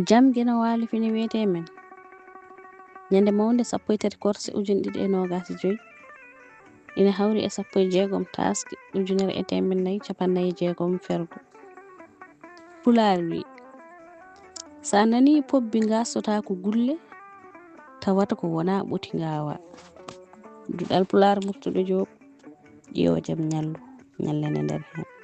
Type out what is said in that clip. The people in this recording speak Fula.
jamgina wali fini wiyete men nyande mawnde 13 korse ujun 2025 ina hawri e 16 taski ujunere e temennay capannay jeegom ferdu Pulaar wi sa nani pobbi ngasota ko gulle tawata ko wona ɓoti ngawa duɗal Pulaar murtuɗo Joob ƴeewa jam ñallu ñallene nder hen